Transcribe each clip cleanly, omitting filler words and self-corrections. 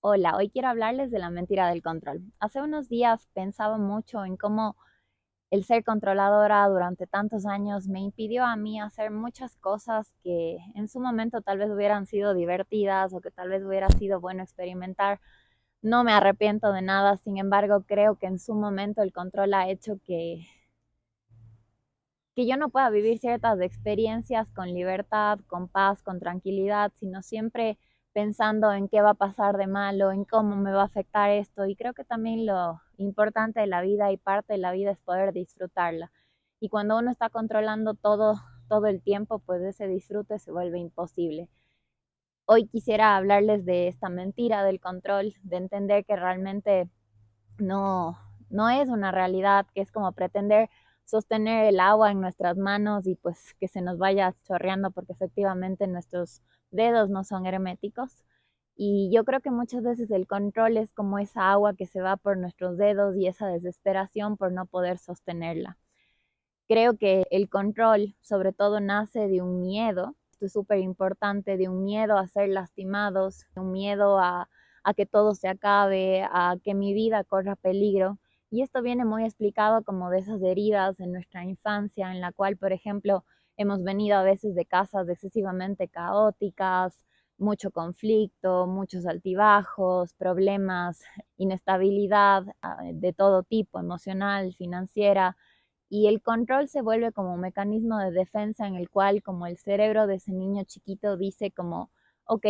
Hola, hoy quiero hablarles de la mentira del control. Hace unos días pensaba mucho en cómo el ser controladora durante tantos años me impidió a mí hacer muchas cosas que en su momento tal vez hubieran sido divertidas o que tal vez hubiera sido bueno experimentar. No me arrepiento de nada, sin embargo, creo que en su momento el control ha hecho que yo no pueda vivir ciertas experiencias con libertad, con paz, con tranquilidad, sino siempre pensando en qué va a pasar de malo, en cómo me va a afectar esto. Y creo que también lo importante de la vida y parte de la vida es poder disfrutarla. Y cuando uno está controlando todo el tiempo, pues ese disfrute se vuelve imposible. Hoy quisiera hablarles de esta mentira del control, de entender que realmente no, no es una realidad, que es como pretender sostener el agua en nuestras manos y pues que se nos vaya chorreando porque efectivamente nuestros dedos no son herméticos. Y yo creo que muchas veces el control es como esa agua que se va por nuestros dedos y esa desesperación por no poder sostenerla. Creo que el control sobre todo nace de un miedo, esto es súper importante, de un miedo a ser lastimados, de un miedo a que todo se acabe, a que mi vida corra peligro. Y esto viene muy explicado como de esas heridas en nuestra infancia, en la cual, por ejemplo, hemos venido a veces de casas excesivamente caóticas, mucho conflicto, muchos altibajos, problemas, inestabilidad de todo tipo, emocional, financiera, y el control se vuelve como un mecanismo de defensa en el cual como el cerebro de ese niño chiquito dice como, ok,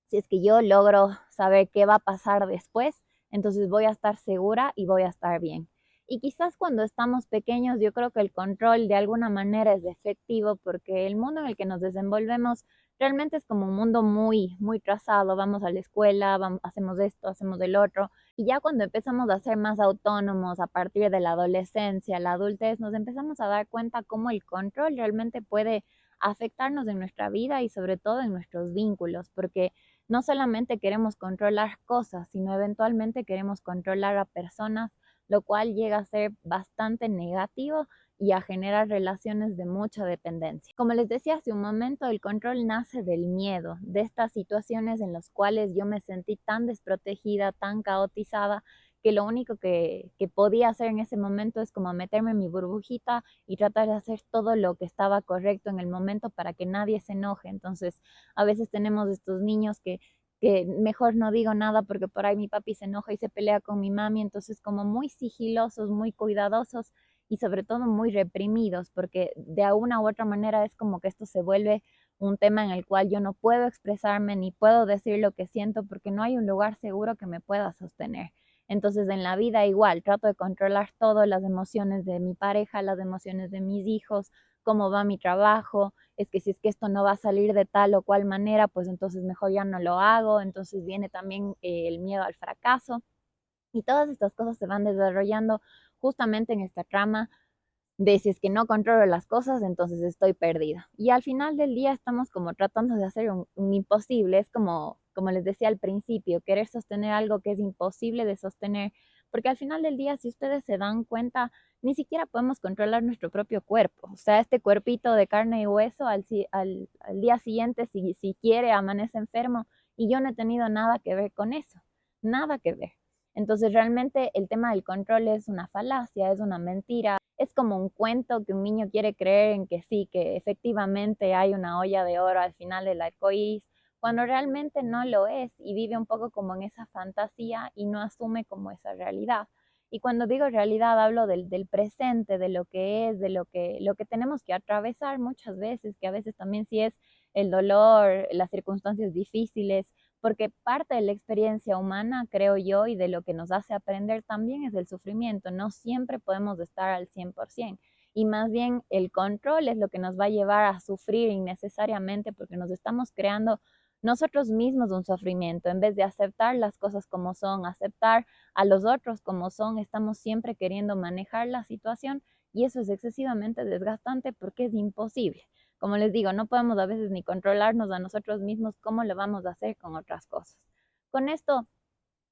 si es que yo logro saber qué va a pasar después, entonces voy a estar segura y voy a estar bien. Y quizás cuando estamos pequeños, yo creo que el control de alguna manera es efectivo porque el mundo en el que nos desenvolvemos realmente es como un mundo muy trazado. Vamos a la escuela, vamos, hacemos esto, hacemos el otro. Y ya cuando empezamos a ser más autónomos a partir de la adolescencia, la adultez, nos empezamos a dar cuenta cómo el control realmente puede afectarnos en nuestra vida y sobre todo en nuestros vínculos, porque no solamente queremos controlar cosas, sino eventualmente queremos controlar a personas, lo cual llega a ser bastante negativo y a generar relaciones de mucha dependencia. Como les decía hace un momento, el control nace del miedo, de estas situaciones en las cuales yo me sentí tan desprotegida, tan caotizada, que lo único que podía hacer en ese momento es como meterme en mi burbujita y tratar de hacer todo lo que estaba correcto en el momento para que nadie se enoje. Entonces, a veces tenemos estos niños que mejor no digo nada porque por ahí mi papi se enoja y se pelea con mi mami, entonces como muy sigilosos, muy cuidadosos y sobre todo muy reprimidos, porque de una u otra manera es como que esto se vuelve un tema en el cual yo no puedo expresarme ni puedo decir lo que siento porque no hay un lugar seguro que me pueda sostener. Entonces en la vida igual trato de controlar todo, las emociones de mi pareja, las emociones de mis hijos, cómo va mi trabajo, es que si es que esto no va a salir de tal o cual manera, pues entonces mejor ya no lo hago, entonces viene también el miedo al fracaso y todas estas cosas se van desarrollando justamente en esta trama de si es que no controlo las cosas, entonces estoy perdida. Y al final del día estamos como tratando de hacer un imposible, es como les decía al principio, querer sostener algo que es imposible de sostener, porque al final del día, si ustedes se dan cuenta, ni siquiera podemos controlar nuestro propio cuerpo. O sea, este cuerpito de carne y hueso al día siguiente, si quiere, amanece enfermo y yo no he tenido nada que ver con eso, nada que ver. Entonces realmente el tema del control es una falacia, es una mentira, es como un cuento que un niño quiere creer en que sí, que efectivamente hay una olla de oro al final del arco iris, cuando realmente no lo es y vive un poco como en esa fantasía y no asume como esa realidad. Y cuando digo realidad hablo del presente, de lo que es, de lo que tenemos que atravesar muchas veces, que a veces también sí es el dolor, las circunstancias difíciles, porque parte de la experiencia humana, creo yo, y de lo que nos hace aprender también es el sufrimiento. No siempre podemos estar al 100%. Y más bien el control es lo que nos va a llevar a sufrir innecesariamente porque nos estamos creando nosotros mismos un sufrimiento. En vez de aceptar las cosas como son, aceptar a los otros como son, estamos siempre queriendo manejar la situación y eso es excesivamente desgastante porque es imposible. Como les digo, no podemos a veces ni controlarnos a nosotros mismos, ¿cómo lo vamos a hacer con otras cosas? Con esto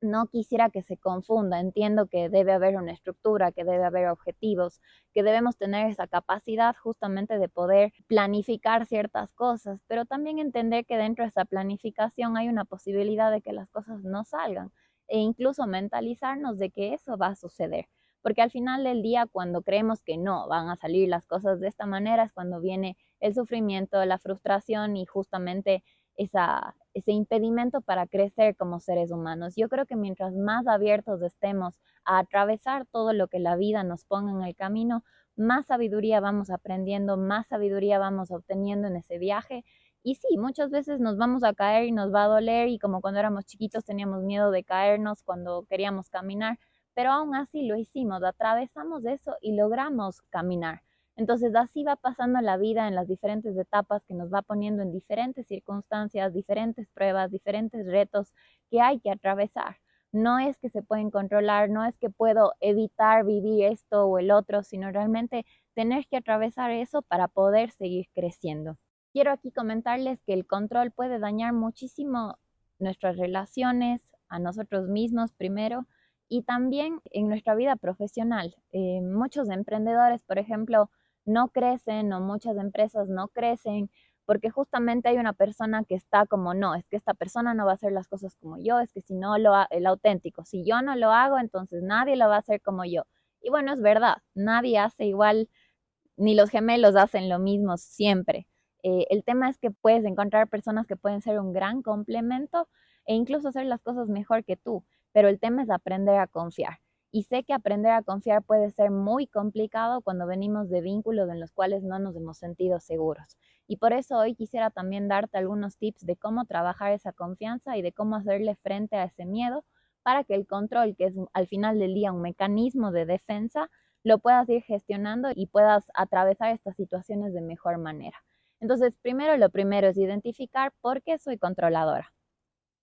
no quisiera que se confunda. Entiendo que debe haber una estructura, que debe haber objetivos, que debemos tener esa capacidad justamente de poder planificar ciertas cosas, pero también entender que dentro de esa planificación hay una posibilidad de que las cosas no salgan e incluso mentalizarnos de que eso va a suceder. Porque al final del día, cuando creemos que no van a salir las cosas de esta manera, es cuando viene el sufrimiento, la frustración y justamente ese impedimento para crecer como seres humanos. Yo creo que mientras más abiertos estemos a atravesar todo lo que la vida nos ponga en el camino, más sabiduría vamos aprendiendo, más sabiduría vamos obteniendo en ese viaje. Y sí, muchas veces nos vamos a caer y nos va a doler y como cuando éramos chiquitos teníamos miedo de caernos cuando queríamos caminar, pero aún así lo hicimos, atravesamos eso y logramos caminar. Entonces así va pasando la vida en las diferentes etapas que nos va poniendo en diferentes circunstancias, diferentes pruebas, diferentes retos que hay que atravesar. No es que se pueden controlar, no es que puedo evitar vivir esto o el otro, sino realmente tener que atravesar eso para poder seguir creciendo. Quiero aquí comentarles que el control puede dañar muchísimo nuestras relaciones, a nosotros mismos primero, y también en nuestra vida profesional. Muchos emprendedores, por ejemplo, no crecen o muchas empresas no crecen porque justamente hay una persona que está como no, es que esta persona no va a hacer las cosas como yo, es que si no el auténtico, si yo no lo hago, entonces nadie lo va a hacer como yo. Y bueno, es verdad, nadie hace igual, ni los gemelos hacen lo mismo siempre. El tema es que puedes encontrar personas que pueden ser un gran complemento e incluso hacer las cosas mejor que tú, pero el tema es aprender a confiar. Y sé que aprender a confiar puede ser muy complicado cuando venimos de vínculos en los cuales no nos hemos sentido seguros. Y por eso hoy quisiera también darte algunos tips de cómo trabajar esa confianza y de cómo hacerle frente a ese miedo para que el control, que es al final del día un mecanismo de defensa, lo puedas ir gestionando y puedas atravesar estas situaciones de mejor manera. Entonces, primero lo primero es identificar por qué soy controladora,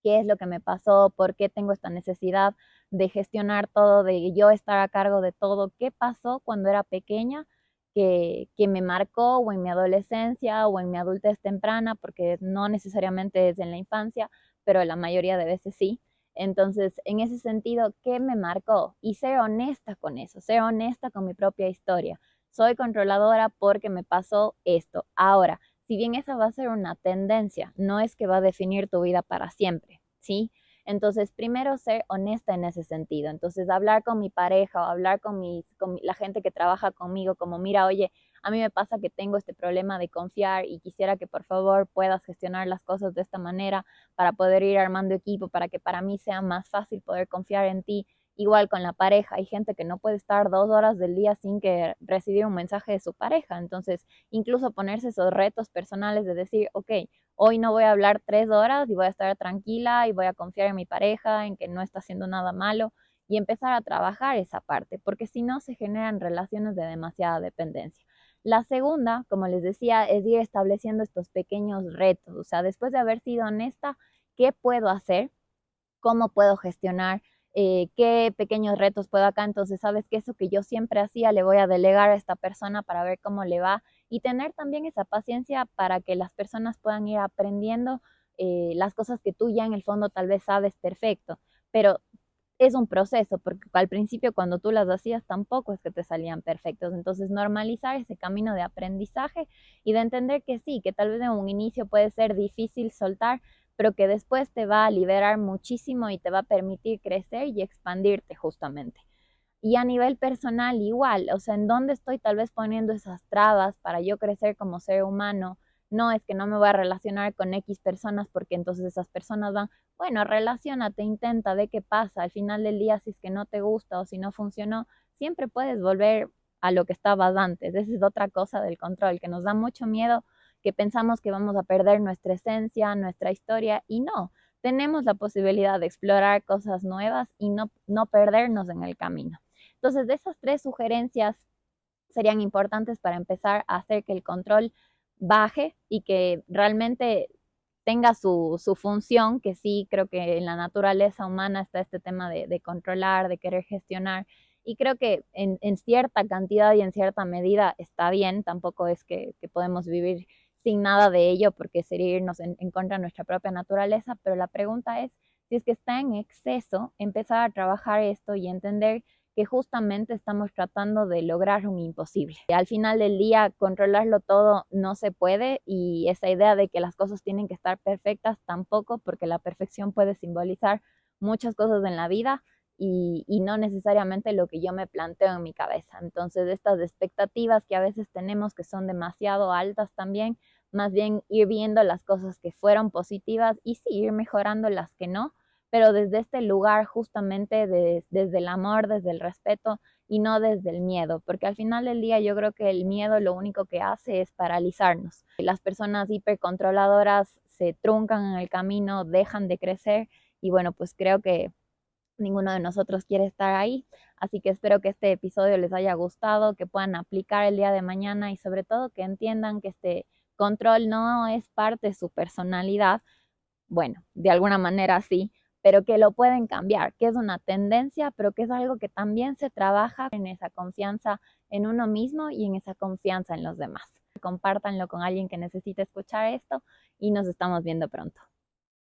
qué es lo que me pasó, por qué tengo esta necesidad de gestionar todo, de yo estar a cargo de todo, qué pasó cuando era pequeña que me marcó o en mi adolescencia o en mi adultez temprana, porque no necesariamente es en la infancia, pero la mayoría de veces sí. Entonces, en ese sentido, ¿qué me marcó? Y ser honesta con eso, ser honesta con mi propia historia. Soy controladora porque me pasó esto. Ahora, si bien esa va a ser una tendencia, no es que va a definir tu vida para siempre, ¿sí? Entonces, primero ser honesta en ese sentido. Entonces, hablar con mi pareja o hablar con la gente que trabaja conmigo, como, mira, oye, a mí me pasa que tengo este problema de confiar y quisiera que por favor puedas gestionar las cosas de esta manera para poder ir armando equipo, para que para mí sea más fácil poder confiar en ti. Igual con la pareja, hay gente que no puede estar 2 horas del día sin que recibir un mensaje de su pareja. Entonces, incluso ponerse esos retos personales de decir, ok, hoy no voy a hablar 3 horas y voy a estar tranquila y voy a confiar en mi pareja, en que no está haciendo nada malo y empezar a trabajar esa parte, porque si no se generan relaciones de demasiada dependencia. La segunda, como les decía, es ir estableciendo estos pequeños retos, o sea, después de haber sido honesta, ¿qué puedo hacer? ¿Cómo puedo gestionar? ¿Qué pequeños retos puedo acá? Entonces, sabes que eso que yo siempre hacía, le voy a delegar a esta persona para ver cómo le va y tener también esa paciencia para que las personas puedan ir aprendiendo las cosas que tú ya en el fondo tal vez sabes perfecto, pero es un proceso, porque al principio cuando tú las hacías tampoco es que te salían perfectos. Entonces, normalizar ese camino de aprendizaje y de entender que sí, que tal vez en un inicio puede ser difícil soltar, pero que después te va a liberar muchísimo y te va a permitir crecer y expandirte justamente. Y a nivel personal igual, o sea, en dónde estoy tal vez poniendo esas trabas para yo crecer como ser humano. No es que no me voy a relacionar con X personas porque entonces esas personas van, bueno, relaciónate, intenta, ve qué pasa. Al final del día, si es que no te gusta o si no funcionó, siempre puedes volver a lo que estabas antes. Esa es otra cosa del control, que nos da mucho miedo, que pensamos que vamos a perder nuestra esencia, nuestra historia, y no, tenemos la posibilidad de explorar cosas nuevas y no perdernos en el camino. Entonces, de esas tres sugerencias serían importantes para empezar a hacer que el control baje y que realmente tenga su función, que sí creo que en la naturaleza humana está este tema de controlar, de querer gestionar, y creo que en cierta cantidad y en cierta medida está bien, tampoco es que podemos vivir sin nada de ello porque sería irnos en contra de nuestra propia naturaleza, pero la pregunta es si es que está en exceso, empezar a trabajar esto y entender que justamente estamos tratando de lograr un imposible. Al final del día, controlarlo todo no se puede y esa idea de que las cosas tienen que estar perfectas tampoco, porque la perfección puede simbolizar muchas cosas en la vida y no necesariamente lo que yo me planteo en mi cabeza. Entonces, estas expectativas que a veces tenemos que son demasiado altas también, más bien ir viendo las cosas que fueron positivas y sí, ir mejorando las que no, pero desde este lugar justamente desde el amor, desde el respeto y no desde el miedo, porque al final del día yo creo que el miedo lo único que hace es paralizarnos. Las personas hipercontroladoras se truncan en el camino, dejan de crecer y bueno, pues creo que ninguno de nosotros quiere estar ahí, así que espero que este episodio les haya gustado, que puedan aplicar el día de mañana y sobre todo que entiendan que este control no es parte de su personalidad, bueno, de alguna manera sí, pero que lo pueden cambiar, que es una tendencia, pero que es algo que también se trabaja en esa confianza en uno mismo y en esa confianza en los demás. Compártanlo con alguien que necesite escuchar esto y nos estamos viendo pronto.